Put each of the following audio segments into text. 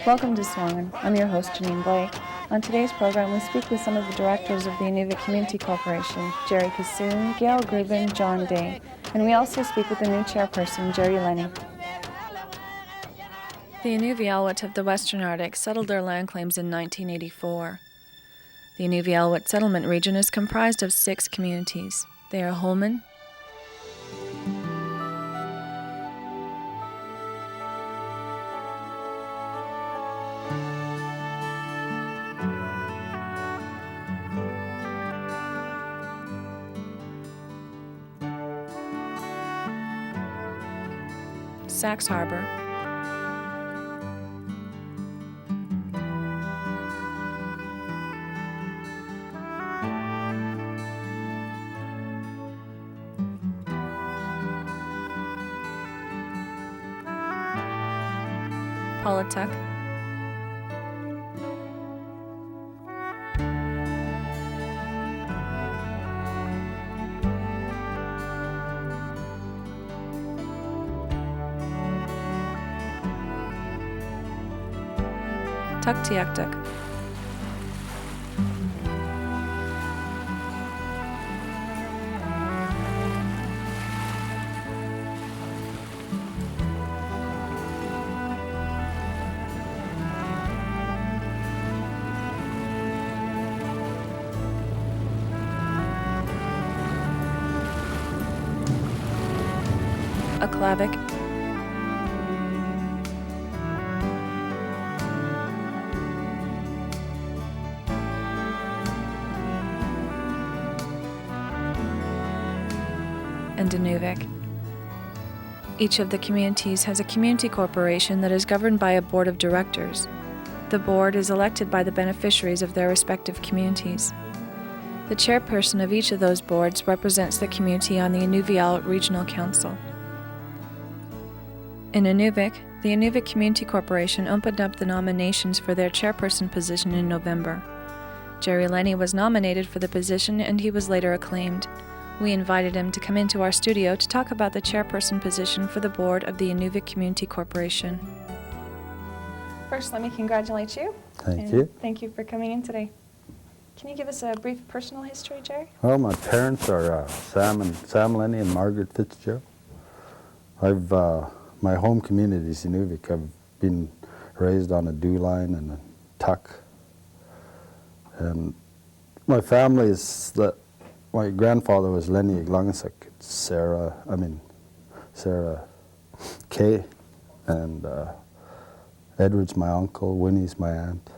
Welcome to SUAANGAN. I'm your host, Janine Blake. On today's program, we speak with some of the directors of the Inuvik Community Corporation, Gerry Kisoun, Gail Gruben, John Day, and we also speak with the new chairperson, Jerry Lenny. The Inuvialuit of the Western Arctic settled their land claims in 1984. The Inuvialuit settlement region is comprised of 6 communities. They are Holman, Sax Harbor, Pawituck, Tuktoyaktuk, Aklavik, and Inuvik. Each of the communities has a community corporation that is governed by a board of directors. The board is elected by the beneficiaries of their respective communities. The chairperson of each of those boards represents the community on the Inuvialuit Regional Council. In Inuvik, the Inuvik Community Corporation opened up the nominations for their chairperson position in November. Jerry Lenny was nominated for the position and he was later acclaimed. We invited him to come into our studio to talk about the chairperson position for the board of the Inuvik Community Corporation. First, let me congratulate you. Thank you. Thank you for coming in today. Can you give us a brief personal history, Jerry? Well, my parents are Sam Lenny and Margaret Fitzgerald. My home community is Inuvik. I've been raised on a dew line and a tuck. And my family is that my grandfather was Lennie Gayle Gruben, Sarah Kay, and Edward's my uncle, Winnie's my aunt,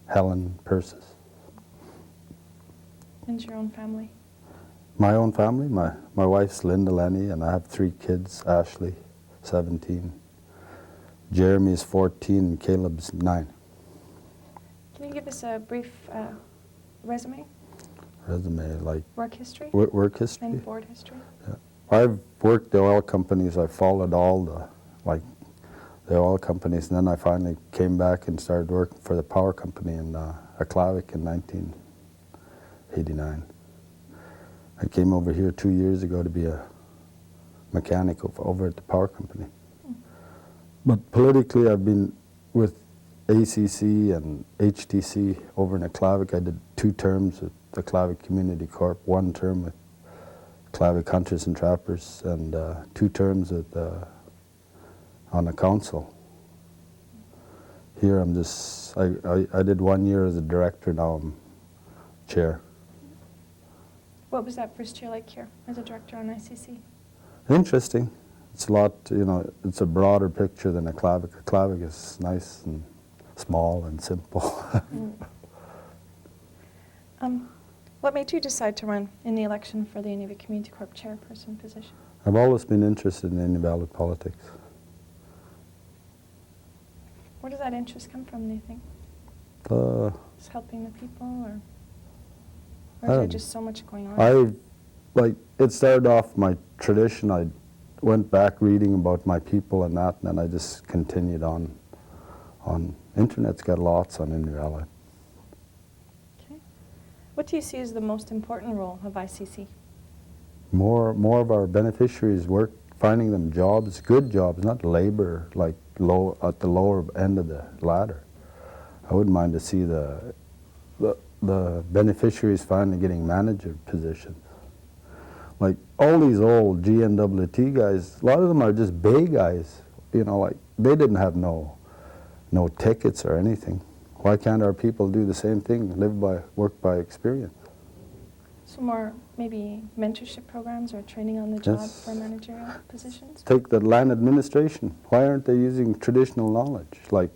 Helen Persis. And your own family? My own family? My wife's Linda Lenny, and I have 3 kids, Ashley, 17, Jeremy's 14, and Caleb's 9. Can you give us a brief resume? Resume, like... Work history? Work history? And board history? Yeah. I've worked the oil companies. I followed all the oil companies, and then I finally came back and started working for the power company in Aklavik in 1989. I came over here 2 years ago to be a mechanic over at the power company. But politically, I've been with ACC and HTC over in Aklavik. I did 2 terms with the Aklavik Community Corp, 1 term with Aklavik Hunters and Trappers, and 2 terms on the council. Here I'm just, I did 1 year as a director, now I'm chair. What was that first year like here as a director on ICC? Interesting. It's a lot, it's a broader picture than Aklavik. Aklavik is nice and small and simple. What made you decide to run in the election for the Inuvik Community Corp chairperson position? I've always been interested in Inuvialuit politics. Where does that interest come from, do you think? just helping the people, or is there just so much going on? It started off my tradition. I went back reading about my people and that, and then I just continued on. Internet's got lots on Inuvialuit. Okay. What do you see as the most important role of ICC? More of our beneficiaries work, finding them jobs, good jobs, not labor, like at the lower end of the ladder. I wouldn't mind to see the beneficiaries finally getting manager positions. Like all these old GNWT guys, a lot of them are just bay guys, you know, like they didn't have no tickets or anything. Why can't our people do the same thing, work by experience? So more maybe mentorship programs or training on the job for managerial positions? Take the land administration. Why aren't they using traditional knowledge? Like,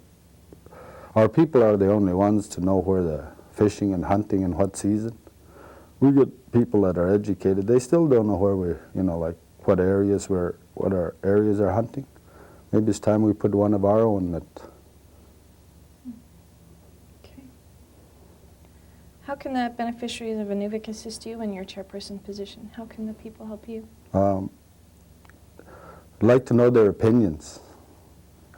our people are the only ones to know where the fishing and hunting and what season. We get people that are educated. They still don't know where what our areas are hunting. Maybe it's time we put one of our own that. Okay. How can the beneficiaries of Inuvik assist you in your chairperson position? How can the people help you? I'd like to know their opinions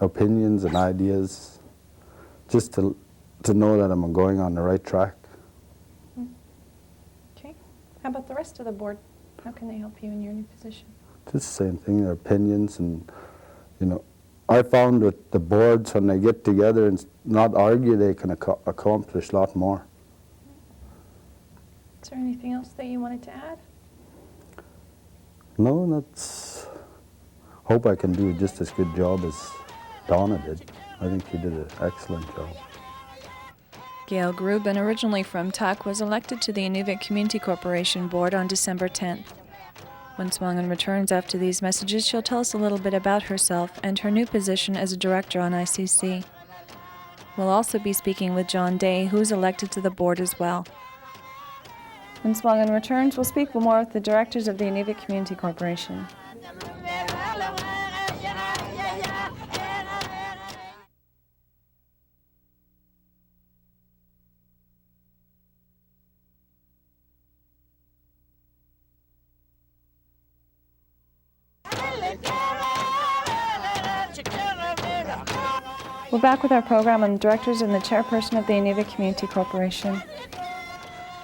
and ideas, just to know that I'm going on the right track. Okay. How about the rest of the board? How can they help you in your new position? Just the same thing, their opinions, and I found with the boards, when they get together and not argue, they can accomplish a lot more. Is there anything else that you wanted to add? No, hope I can do just as good job as Donna did. I think she did an excellent job. Gail Gruben, originally from Tuck, was elected to the Inuvik Community Corporation Board on December 10th. When SUAANGAN returns after these messages, she'll tell us a little bit about herself and her new position as a director on ICC. We'll also be speaking with John Day, who's elected to the board as well. When SUAANGAN returns, we'll speak more with the directors of the Inuvik Community Corporation. We're back with our program on the directors and the chairperson of the Inuvik Community Corporation.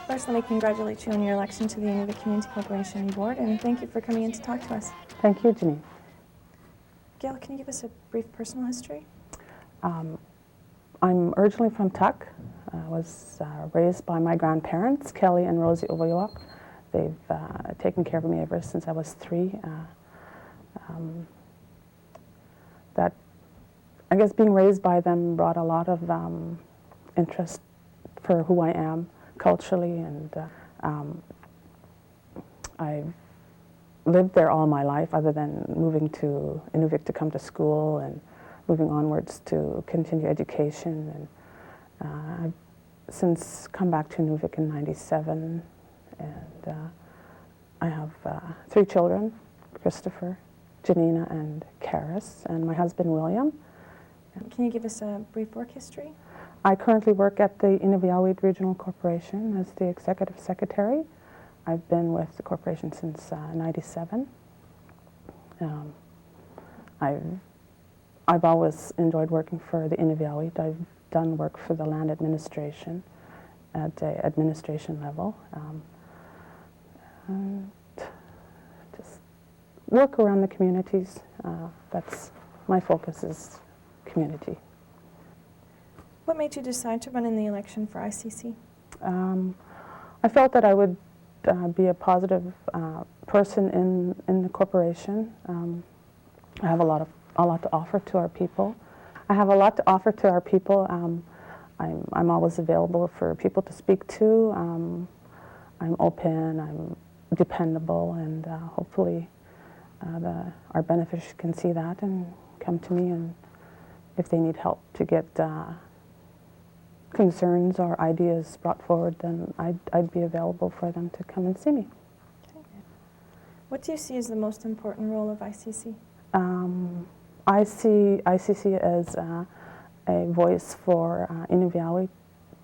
First, let me congratulate you on your election to the Inuvik Community Corporation Board, and thank you for coming in to talk to us. Thank you, Janine. Gail, can you give us a brief personal history? I'm originally from Tuck. I was raised by my grandparents, Kelly and Rosie Ovoyuak. They've taken care of me ever since I was 3. I guess being raised by them brought a lot of interest for who I am culturally, and I've lived there all my life other than moving to Inuvik to come to school and moving onwards to continue education. And I've since come back to Inuvik in '97, and I have 3 children, Christopher, Janina, and Karis, and my husband, William. Can you give us a brief work history? I currently work at the Inuvialuit Regional Corporation as the Executive Secretary. I've been with the corporation since '97. I've always enjoyed working for the Inuvialuit. I've done work for the land administration at the administration level. And just work around the communities. That's my focus is community. What made you decide to run in the election for ICC? I felt that I would be a positive person in the corporation. I have a lot to offer to our people. I'm always available for people to speak to. I'm open, I'm dependable, and hopefully our beneficiaries can see that and come to me, and if they need help to get concerns or ideas brought forward, then I'd be available for them to come and see me. Okay. What do you see as the most important role of ICC? I see ICC as a voice for Inuvialuit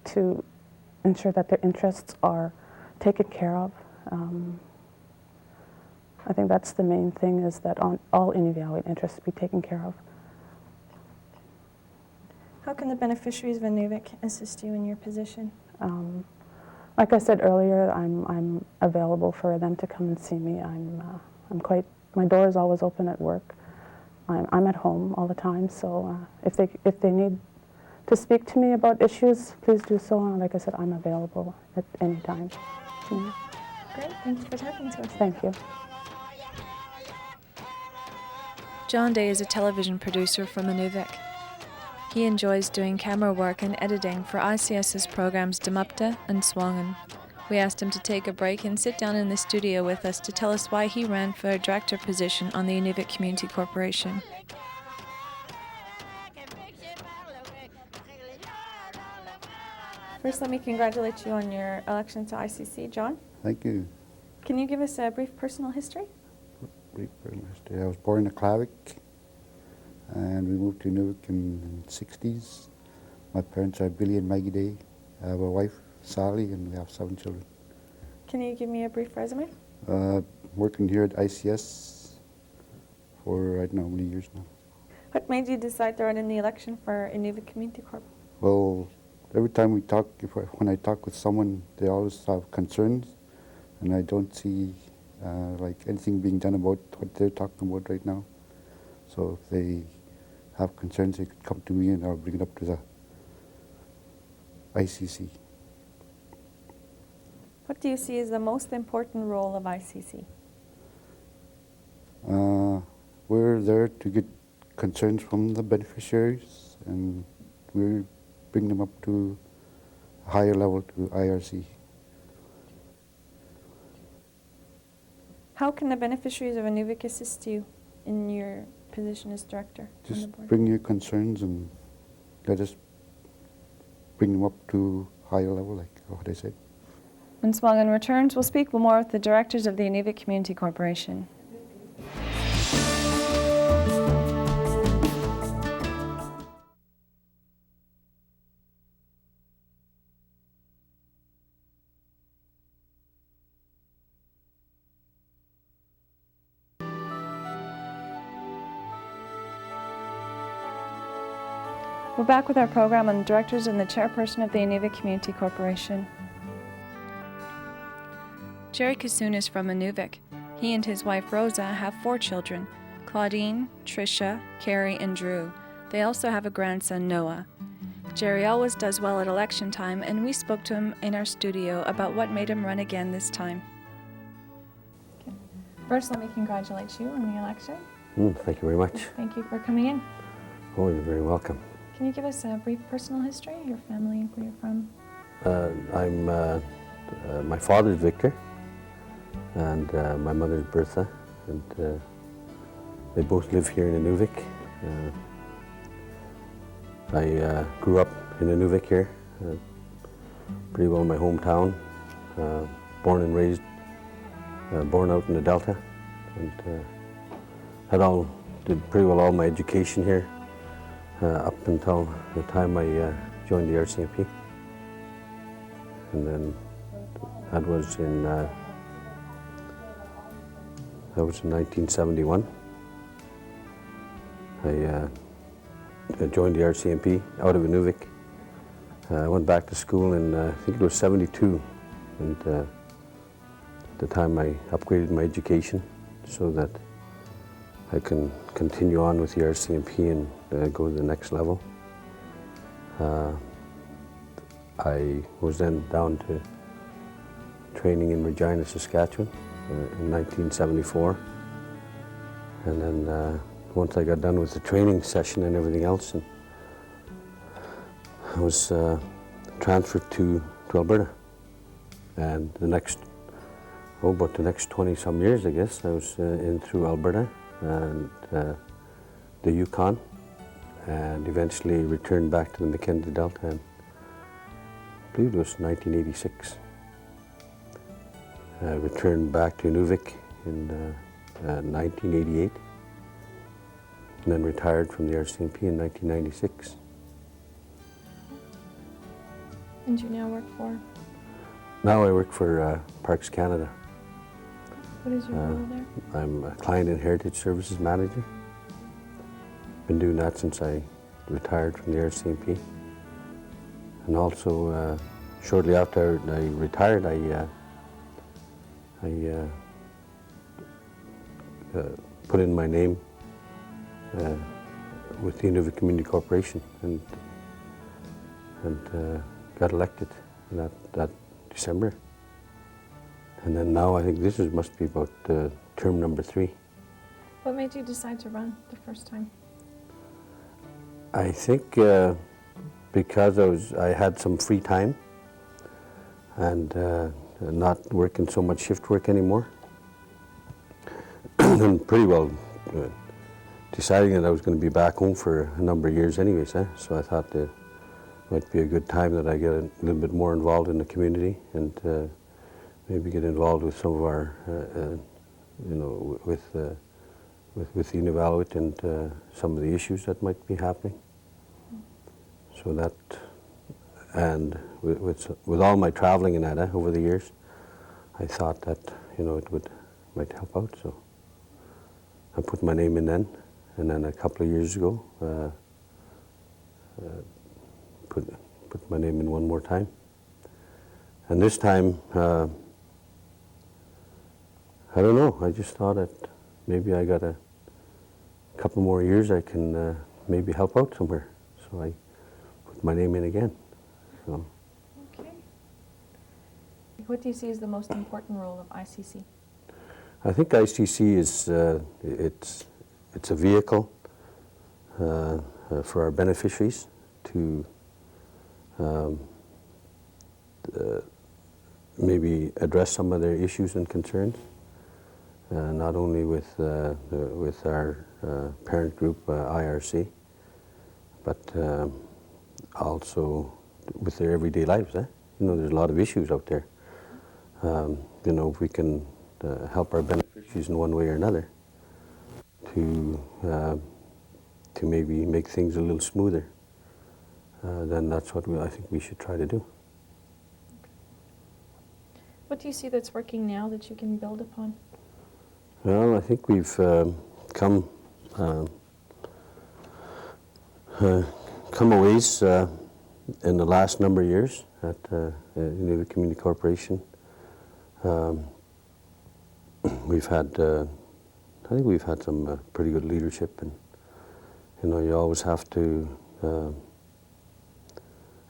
to ensure that their interests are taken care of. I think that's the main thing, is that all Inuvialuit interests be taken care of. How can the beneficiaries of Inuvik assist you in your position? Like I said earlier, I'm available for them to come and see me. My door is always open at work. I'm at home all the time, so if they need to speak to me about issues, please do so. Like I said, I'm available at any time. Yeah. Great, thank you for talking to us. Thank you. John Day is a television producer from Inuvik. He enjoys doing camera work and editing for ICS's programs Damupta and SUAANGAN. We asked him to take a break and sit down in the studio with us to tell us why he ran for a director position on the Inuvik Community Corporation. First, let me congratulate you on your election to ICC, John. Thank you. Can you give us a brief personal history? Brief personal history. I was born in Clavik, and we moved to Inuvik in the 60s. My parents are Billy and Maggie Day. I have a wife, Sally, and we have 7 children. Can you give me a brief resume? Working here at ICS for right now many years now. What made you decide to run in the election for Inuvik Community Corp? Well, every time we talk, when I talk with someone, they always have concerns, and I don't see like anything being done about what they're talking about right now. So if they have concerns, they could come to me and I'll bring it up to the ICC. What do you see as the most important role of ICC? We're there to get concerns from the beneficiaries, and we bring them up to a higher level, to IRC. How can the beneficiaries of Inuvik assist you in your position as director on the Just board? bring your concerns and let us bring them up to higher level, like what I said. When SUAANGAN returns, we'll speak more with the directors of the Inuvik Community Corporation. We're back with our program on the directors and the chairperson of the Inuvik Community Corporation. Gerry Kassoon is from Inuvik. He and his wife Rosa have 4 children, Claudine, Tricia, Carrie, and Drew. They also have a grandson, Noah. Gerry always does well at election time, and we spoke to him in our studio about what made him run again this time. Okay. First, let me congratulate you on the election. Thank you very much. Thank you for coming in. Oh, you're very welcome. Can you give us a brief personal history, your family, where you're from? My father's Victor, and my mother's Bertha, and they both live here in Inuvik. I grew up in Inuvik here, pretty well in my hometown, born and raised, born out in the Delta, and did pretty well all my education here up until the time I joined the RCMP. And then that was in 1971. I joined the RCMP out of Inuvik. I went back to school in, I think it was 72, and at the time I upgraded my education so that I can continue on with the RCMP and go to the next level. I was then down to training in Regina, Saskatchewan in 1974. And then once I got done with the training session and everything else, and I was transferred to Alberta. And about the next 20-some years, I guess, I was in through Alberta and the Yukon, and eventually returned back to the Mackenzie Delta, and I believe it was 1986. I returned back to Inuvik in 1988, and then retired from the RCMP in 1996. And you now work for? Now I work for Parks Canada. What is your role there? I'm a Client and Heritage Services Manager. Been doing that since I retired from the RCMP. And also, shortly after I retired, I put in my name with the Inuvik Community Corporation and got elected in that December. And then now I think this must be about term number 3. What made you decide to run the first time? I think because I had some free time and not working so much shift work anymore. And pretty well deciding that I was going to be back home for a number of years anyways, so I thought that it might be a good time that I get a little bit more involved in the community and maybe get involved with some of our, you know, with the Inuvialuit and some of the issues that might be happening. So that, and with all my traveling and that over the years, I thought that, you know, might help out. So I put my name in then, and then a couple of years ago, put my name in one more time. And this time, I don't know, I just thought that maybe I got a couple more years I can maybe help out somewhere. So I put my name in again. So. Okay. What do you see as the most important role of ICC? I think ICC is it's a vehicle for our beneficiaries to maybe address some of their issues and concerns, not only with our parent group IRC, but also with their everyday lives. You know, there's a lot of issues out there. You know, if we can help our beneficiaries in one way or another to maybe make things a little smoother, then that's what I think we should try to do. What do you see that's working now that you can build upon? Well, I think we've come a ways in the last number of years at Inuvik Community Corporation. We've had, I think we've had some pretty good leadership, and you know, you always have to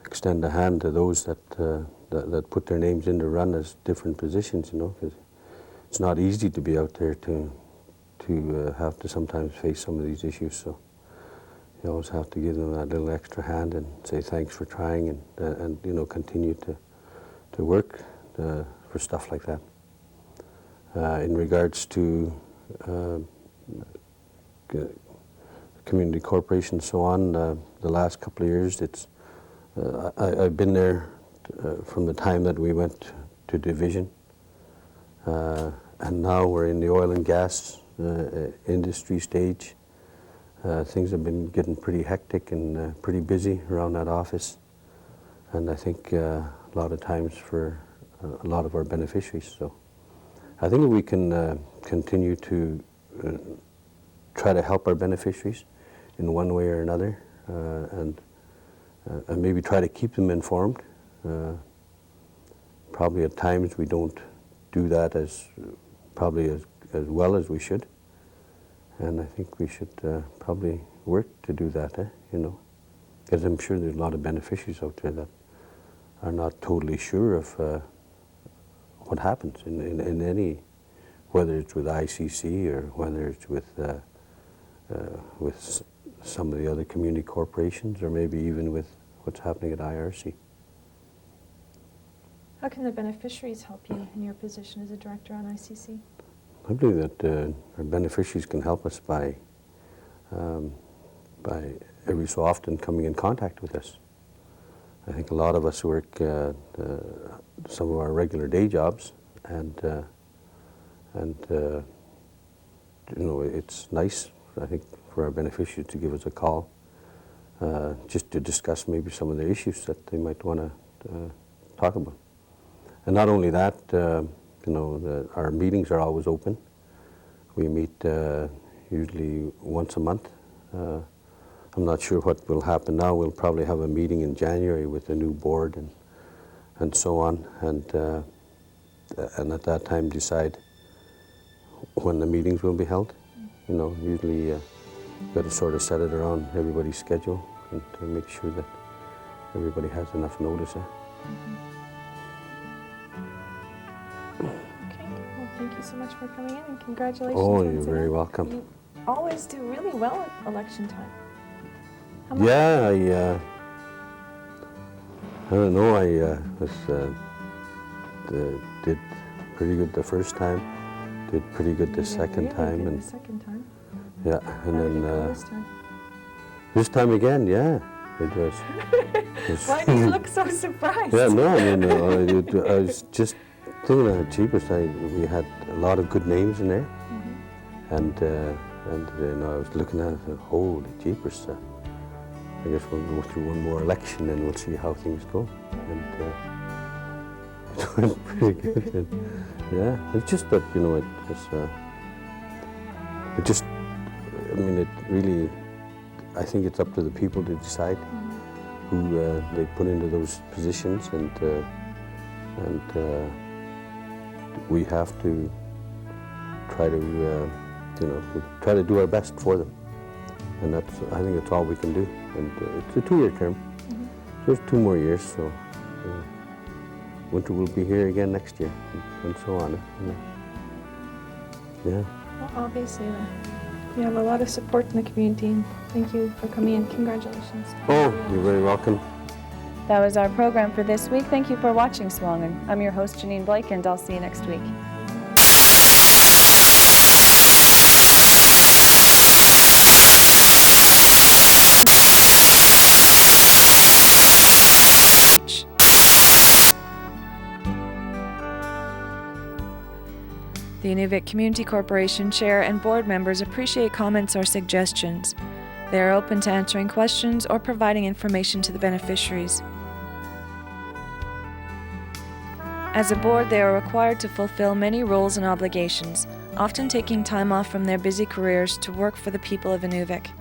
extend a hand to those that put their names in to run as different positions, you know, because it's not easy to be out there to have to sometimes face some of these issues. So you always have to give them that little extra hand and say thanks for trying and you know, continue to work for stuff like that. In regards to community corporation and so on, the last couple of years, I've been there from the time that we went to division, and now we're in the oil and gas industry stage. Things have been getting pretty hectic and pretty busy around that office, and I think a lot of times for a lot of our beneficiaries. So I think if we can continue to try to help our beneficiaries in one way or another, and maybe try to keep them informed. Probably at times we don't do that as well as we should, and I think we should probably work to do that, you know, because I'm sure there's a lot of beneficiaries out there that are not totally sure of what happens in any, whether it's with ICC or whether it's with some of the other community corporations, or maybe even with what's happening at IRC. How can the beneficiaries help you in your position as a director on ICC? I believe that our beneficiaries can help us by every so often coming in contact with us. I think a lot of us work some of our regular day jobs, and you know, it's nice, I think, for our beneficiaries to give us a call just to discuss maybe some of the issues that they might want to talk about. And not only that, our meetings are always open. We meet usually once a month. I'm not sure what will happen now. We'll probably have a meeting in January with the new board and so on, and at that time decide when the meetings will be held. Usually you've got to sort of set it around everybody's schedule and to make sure that everybody has enough notice. Okay, well, thank you so much for coming in, and congratulations. Oh, you're once very again. welcome. You always do really well at election time. How much- Yeah, I don't know, I did pretty good the first time, did pretty good the You did second really time, good and the second time. yeah, and How did then it go this time? this time again, yeah, it was. Why do you look so surprised? Yeah, no, I mean, I was just thinking of cheapest. We had a lot of good names in there, and I was looking at it and holy jeepers. I guess we'll go through one more election and we'll see how things go. And it went pretty good. And, yeah, it's just that, it really, I think it's up to the people to decide who they put into those positions, and we have to try to, try to do our best for them. And I think that's all we can do. And it's a 2-year term. There's 2 more years, so winter will be here again next year, and so on. Yeah. Well, obviously, you have a lot of support in the community, and thank you for coming in. Congratulations. Oh, you're very welcome. That was our program for this week. Thank you for watching SUAANGAN. I'm your host, Janine Blake, and I'll see you next week. The Inuvik Community Corporation Chair and board members appreciate comments or suggestions. They are open to answering questions or providing information to the beneficiaries. As a board, they are required to fulfill many roles and obligations, often taking time off from their busy careers to work for the people of Inuvik.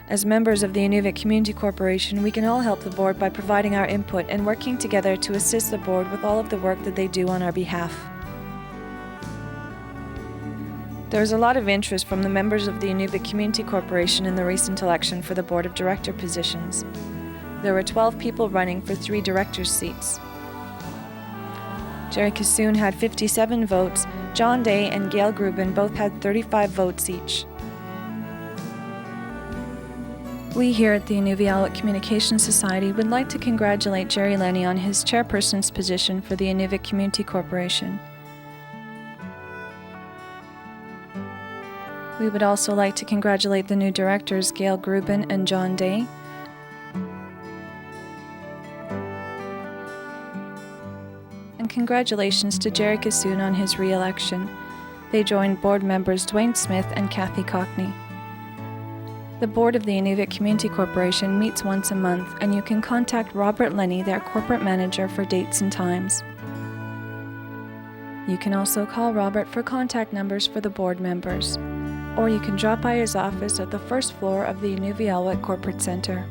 As members of the Inuvik Community Corporation, we can all help the board by providing our input and working together to assist the board with all of the work that they do on our behalf. There is a lot of interest from the members of the Inuvik Community Corporation in the recent election for the Board of Director positions. There were 12 people running for 3 directors' seats. Gerry Kisoun had 57 votes, John Day and Gail Gruben both had 35 votes each. We here at the Inuvialuit Communication Society would like to congratulate Jerry Lenny on his chairperson's position for the Inuvik Community Corporation. We would also like to congratulate the new directors Gail Gruben and John Day. And congratulations to Jerry Kassoon on his re-election. They joined board members Dwayne Smith and Kathy Cockney. The board of the Inuvik Community Corporation meets once a month, and you can contact Robert Lenny, their corporate manager, for dates and times. You can also call Robert for contact numbers for the board members, or you can drop by his office at the first floor of the Inuvialuit Corporate Center.